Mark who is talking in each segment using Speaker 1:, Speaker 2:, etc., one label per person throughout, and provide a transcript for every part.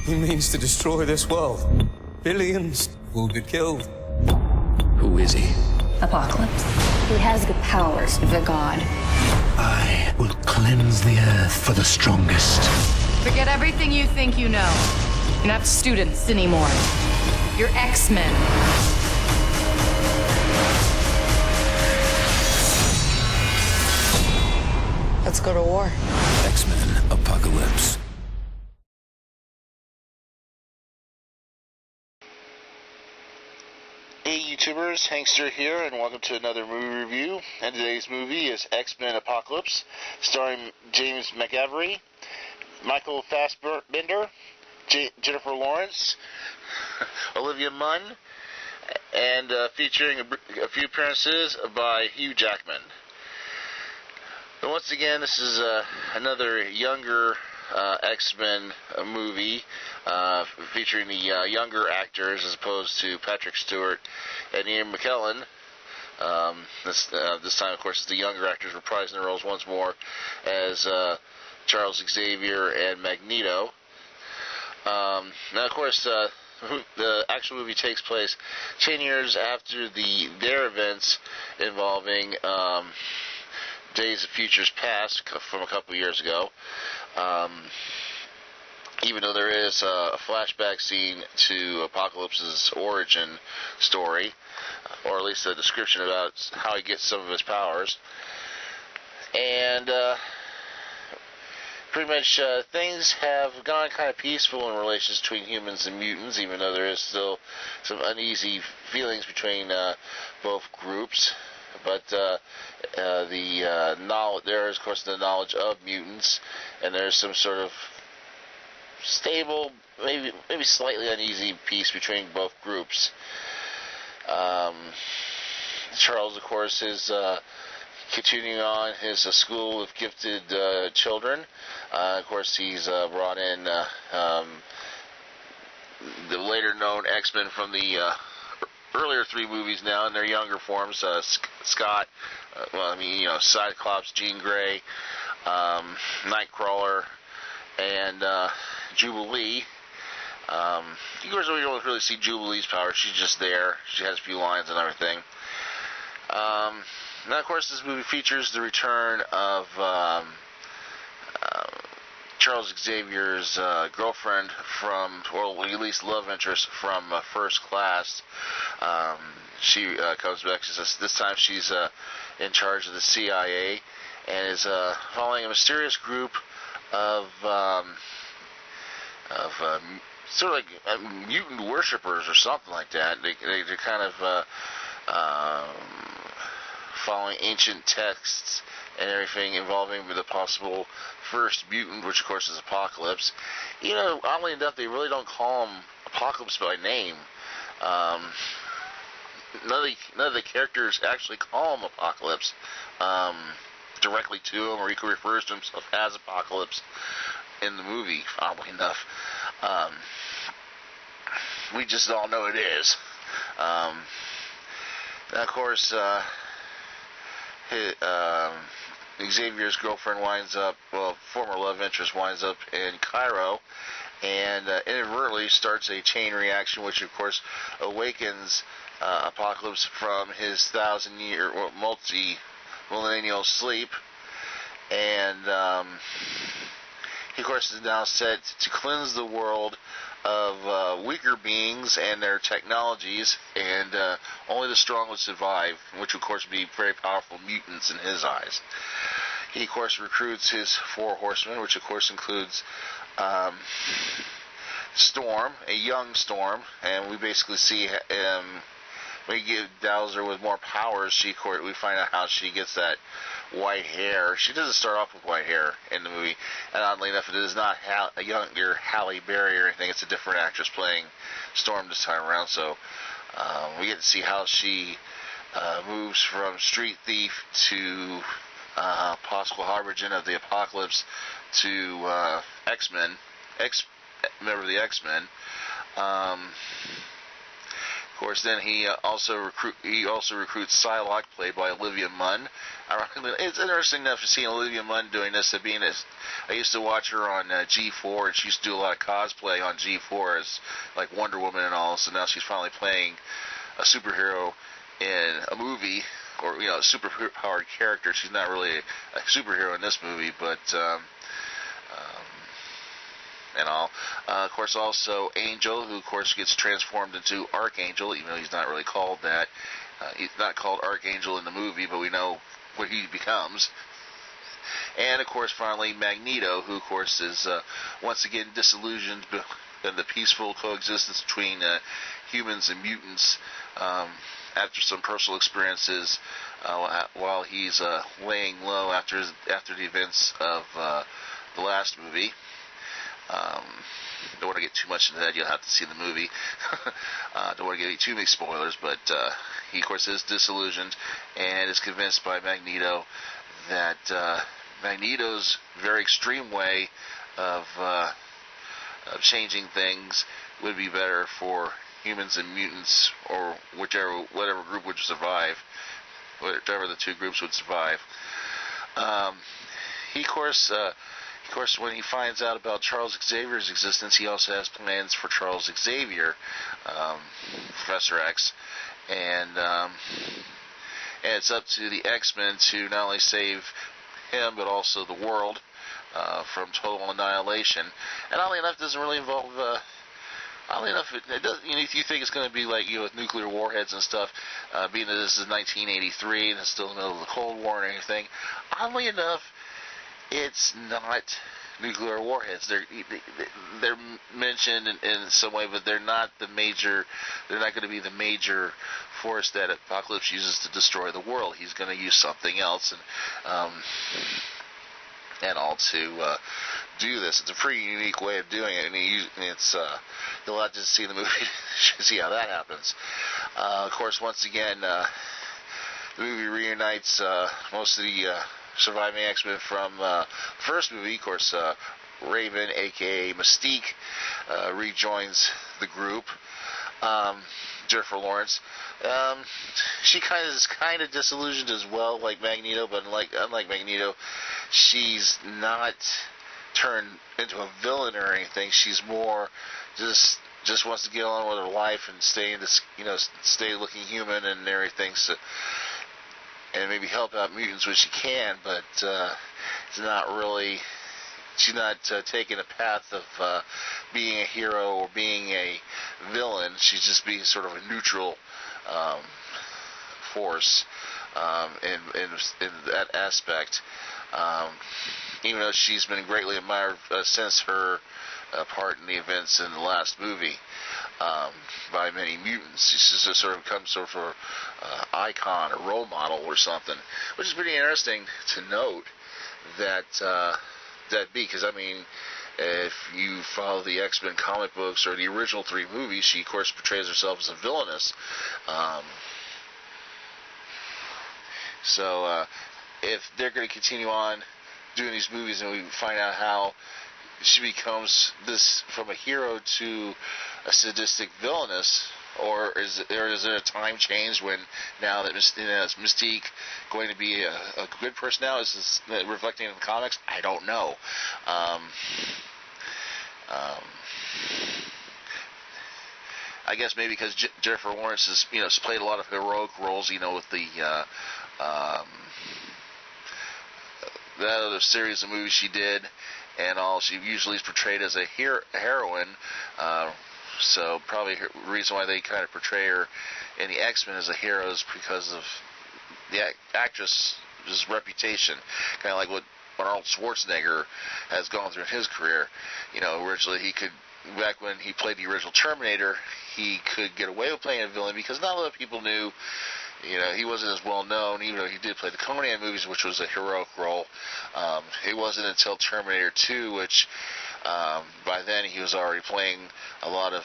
Speaker 1: He means to destroy this world. Billions will get killed.
Speaker 2: Who is he?
Speaker 3: Apocalypse. He has the powers of a god.
Speaker 4: I will cleanse the earth for the strongest.
Speaker 5: Forget everything you think you know. You're not students anymore. You're X-Men. Let's go to war.
Speaker 2: X-Men Apocalypse.
Speaker 6: Hey YouTubers, Hankster here, and welcome to another movie review. And today's movie is X-Men Apocalypse, starring James McAvoy, Michael Fassbender, Jennifer Lawrence, Olivia Munn, and featuring a few appearances by Hugh Jackman. And once again, this is another younger X-Men movie featuring the younger actors as opposed to Patrick Stewart and Ian McKellen. This time, of course, it's the younger actors reprising their roles once more as Charles Xavier and Magneto. Now, of course, the actual movie takes place 10 years after their events involving Days of Futures Past from a couple years ago. Even though there is a flashback scene to Apocalypse's origin story, or at least a description about how he gets some of his powers. And pretty much things have gone kind of peaceful in relations between humans and mutants, even though there is still some uneasy feelings between both groups. But there is, of course, the knowledge of mutants, and there's some sort of stable, maybe slightly uneasy peace between both groups. Charles, of course, is continuing on his school of gifted children. Of course, he's brought in the later known X-Men from the earlier three movies now in their younger forms. Scott, Cyclops, Jean Grey, Nightcrawler, and Jubilee. Of course, we don't really see Jubilee's power. She's just there. She has a few lines and everything. Now, of course, this movie features the return of Charles Xavier's girlfriend or at least love interest from First Class. She comes back. She says this time she's in charge of the CIA and is following a mysterious group of sort of like mutant worshippers or something like that. They're kind of following ancient texts and everything involving the possible first mutant, which of course is Apocalypse. Oddly enough, they really don't call him Apocalypse by name. None of the characters actually call him Apocalypse directly to him, or he refers to himself as Apocalypse in the movie, oddly enough. We just all know it is. Now, of course, Xavier's girlfriend former love interest winds up in Cairo, and inadvertently starts a chain reaction, which of course awakens Apocalypse from his 1,000-year, multi-millennial sleep, and he of course is now set to cleanse the world of weaker beings and their technologies, and only the strong would survive, which would of course be very powerful mutants in his eyes. He of course recruits his 4 horsemen, which of course includes Storm, a young Storm, and we basically see we give Dowser with more powers. We find out how she gets that white hair. She doesn't start off with white hair in the movie, and oddly enough, it is not a younger Halle Berry or anything. It's a different actress playing Storm this time around. So we get to see how she moves from street thief to possible harbinger of the Apocalypse to member of the X-Men. Of course, then he also recruits Psylocke, played by Olivia Munn. It's interesting enough to see Olivia Munn doing this. I used to watch her on G4, and she used to do a lot of cosplay on G4 as like Wonder Woman and all. So now she's finally playing a superhero in a movie, or a super-powered character. She's not really a superhero in this movie, but and all. Of course, also Angel, who of course gets transformed into Archangel, even though he's not really called that. He's not called Archangel in the movie, but we know what he becomes. And of course, finally, Magneto, who of course is once again disillusioned in the peaceful coexistence between humans and mutants after some personal experiences while he's laying low after the events of the last movie. Don't want to get too much into that. You'll have to see the movie. Don't want to give you too many spoilers, but he, of course, is disillusioned and is convinced by Magneto that Magneto's very extreme way of changing things would be better for humans and mutants, or whatever group would survive, whatever the two groups would survive. He, of course, when he finds out about Charles Xavier's existence, he also has plans for Charles Xavier, Professor X, and it's up to the X-Men to not only save him but also the world from total annihilation. And oddly enough, it doesn't really involve. Oddly enough, it does. You think it's going to be like with nuclear warheads and stuff, being that this is 1983 and it's still in the middle of the Cold War and everything. Oddly enough, it's not nuclear warheads. They're mentioned in some way, but they're not the major. They're not going to be the major force that Apocalypse uses to destroy the world. He's going to use something else, and all to do this. It's a pretty unique way of doing it, and you'll have to see the movie to see how that happens. Of course, once again, the movie reunites most of the surviving X-Men from the first movie. Of course, Raven, aka Mystique, rejoins the group. Jennifer Lawrence. She is kind of disillusioned as well, like Magneto, but unlike Magneto, she's not turned into a villain or anything. She's more just wants to get on with her life and stay looking human and everything. So, and maybe help out mutants when she can, but it's not really. She's not taking a path of being a hero or being a villain. She's just being sort of a neutral force in that aspect. Even though she's been greatly admired since her part in the events in the last movie by many mutants. She's just sort of become sort of an icon or role model or something, which is pretty interesting to note that because, I mean, if you follow the X-Men comic books or the original 3 movies, she, of course, portrays herself as a villainess. So if they're going to continue on doing these movies and we find out how she becomes this from a hero to a sadistic villainess, or is there a time change when now that is Mystique going to be a good person now? Is this reflecting in the comics? I don't know. I guess maybe because Jennifer Lawrence has played a lot of heroic roles, with the that other series of movies she did, and all. She usually is portrayed as a heroine. So probably the reason why they kind of portray her in the X-Men as a hero is because of the actress's reputation. Kind of like what Arnold Schwarzenegger has gone through in his career. Originally back when he played the original Terminator, he could get away with playing a villain because not a lot of people knew. He wasn't as well known, even though he did play the Conan movies, which was a heroic role. It wasn't until Terminator 2, which by then he was already playing a lot of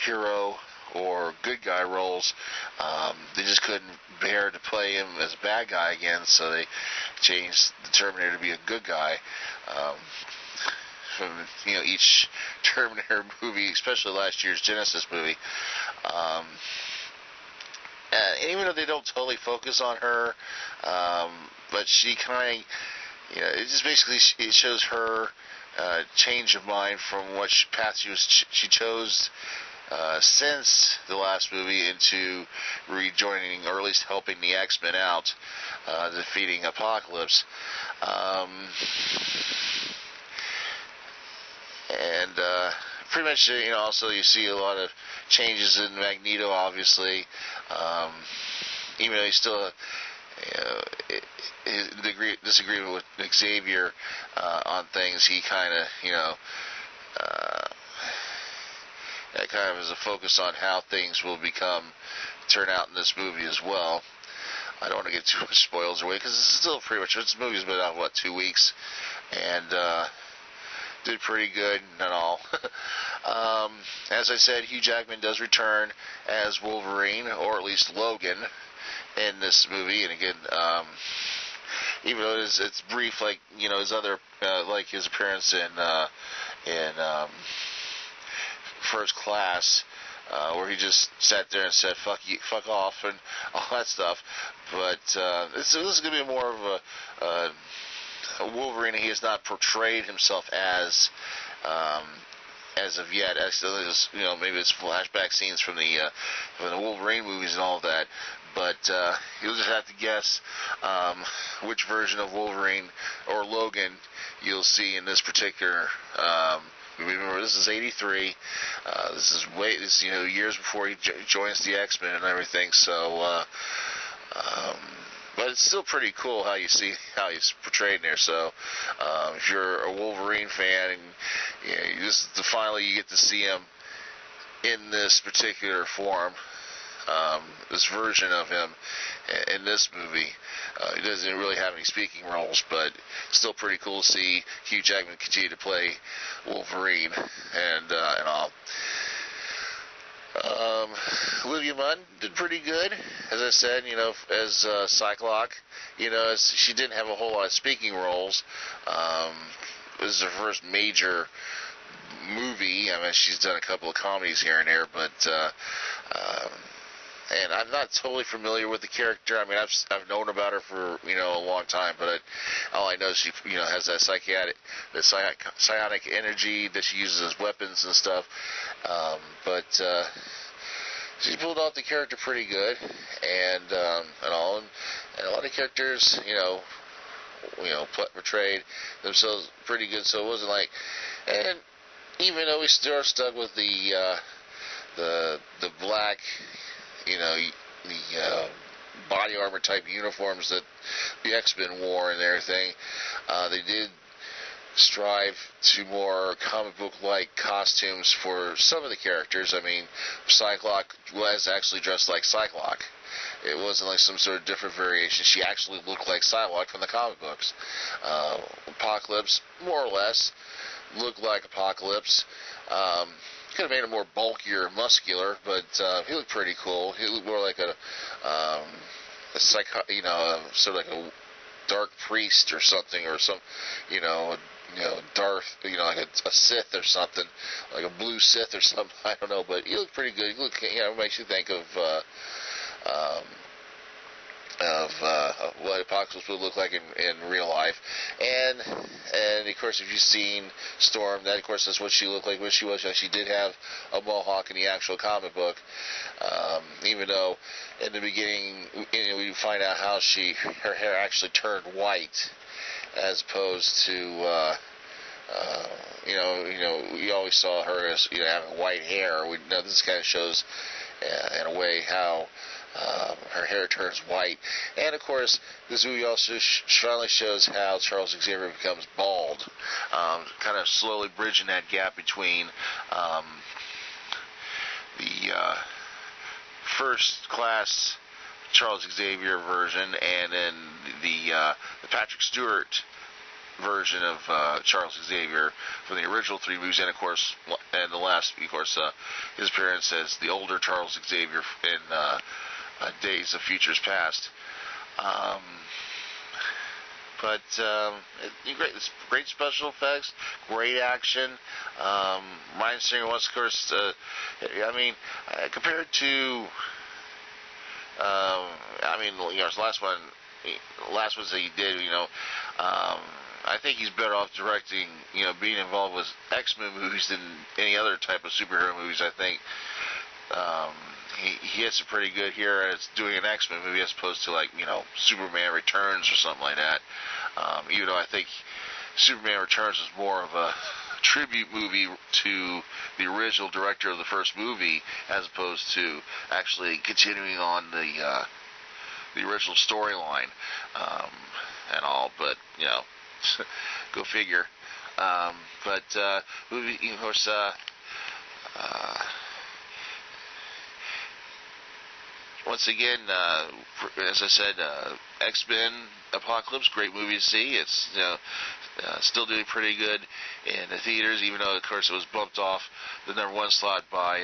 Speaker 6: hero or good guy roles. They just couldn't bear to play him as a bad guy again, so they changed the Terminator to be a good guy. From each Terminator movie, especially last year's Genesis movie. and even though they don't totally focus on her, but she kind of, it just basically it shows her change of mind from what path she chose since the last movie into rejoining, or at least helping the X-Men out, defeating Apocalypse. And pretty much, also you see a lot of changes in Magneto, obviously. Even though he's still disagreement with Xavier on things, he kind of, that kind of is a focus on how things will turn out in this movie as well. I don't want to get too much spoils away, because it's still pretty much, this movie's been out, 2 weeks, and did pretty good and all. As I said, Hugh Jackman does return as Wolverine, or at least Logan, in this movie. And again, even though it's brief, like his other, like his appearance in First Class, where he just sat there and said fuck off and all that stuff. But this is going to be more of a Wolverine. He has not portrayed himself as of yet. Maybe it's flashback scenes from the Wolverine movies and all of that. But you'll just have to guess which version of Wolverine or Logan you'll see in this particular movie. Remember, this is '83. This is years before he joins the X-Men and everything. So. But it's still pretty cool how he's portrayed in there. So if you're a Wolverine fan, and finally you get to see him in this particular form, this version of him in this movie. He doesn't really have any speaking roles, but still pretty cool to see Hugh Jackman continue to play Wolverine and all. Olivia Munn did pretty good, as I said, as Cyclops. As she didn't have a whole lot of speaking roles. This is her first major movie. I mean, she's done a couple of comedies here and there, but and I'm not totally familiar with the character. I mean, I've known about her for a long time, but all I know is she has that psionic energy that she uses as weapons and stuff. But she pulled off the character pretty good, and all, and a lot of characters portrayed themselves pretty good. So it wasn't like, and even though we still are stuck with the black, the body armor type uniforms that the X-Men wore and everything, they did strive to more comic book like costumes for some of the characters. I mean, Cyclops was actually dressed like Cyclops. It wasn't like some sort of different variation. She actually looked like Cyclops from the comic books. Apocalypse, more or less, looked like Apocalypse. Could have made him more bulkier, muscular, but he looked pretty cool. He looked more like sort of like a dark priest or something, or some, Darth, like a Sith or something, like a blue Sith or something. I don't know, but he looked pretty good. He looked, it makes you think of what Apocalypse would look like in real life. And of course, if you've seen Storm, that of course that's what she looked like when she was young. She did have a mohawk in the actual comic book, even though in the beginning, we find out how her hair actually turned white, as opposed to we always saw her as having white hair. This kind of shows in a way how her hair turns white. And of course, this movie also finally shows how Charles Xavier becomes bald, kind of slowly bridging that gap between the First Class Charles Xavier version and then the Patrick Stewart version of Charles Xavier from the original 3 movies, and of course, and the last, of course, his appearance as the older Charles Xavier in Days of Futures Past. Great special effects, great action. Bryan Singer was, of course, compared to I mean, his last ones that he did, I think he's better off directing, being involved with X-Men movies than any other type of superhero movies. I think he hits it pretty good here as doing an X-Men movie as opposed to Superman Returns or something like that. Even though I think Superman Returns was more of a tribute movie to the original director of the first movie as opposed to actually continuing on the original storyline and all. But go figure. Movie, of course. Once again, as I said, X-Men Apocalypse, great movie to see. It's still doing pretty good in the theaters, even though, of course, it was bumped off the #1 slot by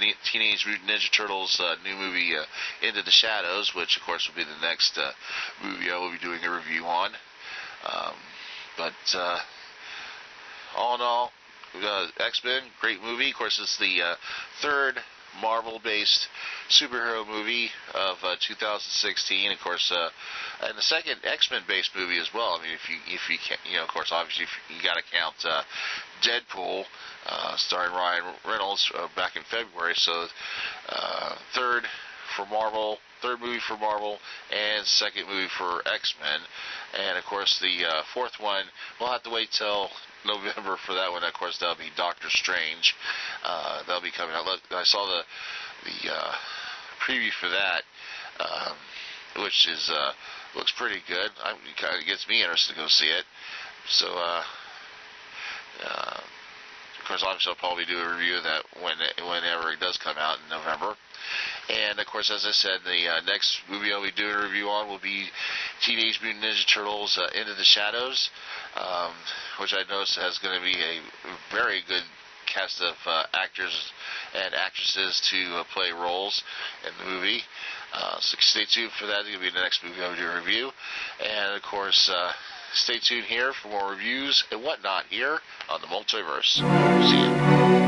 Speaker 6: the Teenage Mutant Ninja Turtles new movie, Into the Shadows, which, of course, will be the next movie I will be doing a review on. All in all, X-Men, great movie. Of course, it's the third Marvel-based superhero movie of 2016. Of course, and the second X-Men-based movie as well. I mean, if you can, of course, obviously, you got to count Deadpool, starring Ryan Reynolds back in February. So, third movie for Marvel, and second movie for X-Men. And of course, the fourth one, we'll have to wait till November for that one. Of course, that'll be Doctor Strange. That'll be coming out. Look, I saw the preview for that, which is looks pretty good. It kind of gets me interested to go see it. So, of course, obviously, I'll probably do a review of that whenever it does come out in November. And, of course, as I said, the next movie I'll be doing a review on will be Teenage Mutant Ninja Turtles Into the Shadows, which I noticed has going to be a very good cast of actors and actresses to play roles in the movie. So stay tuned for that. It's going to be the next movie I'll do a review. And, of course, stay tuned here for more reviews and whatnot here on the Multiverse. See you.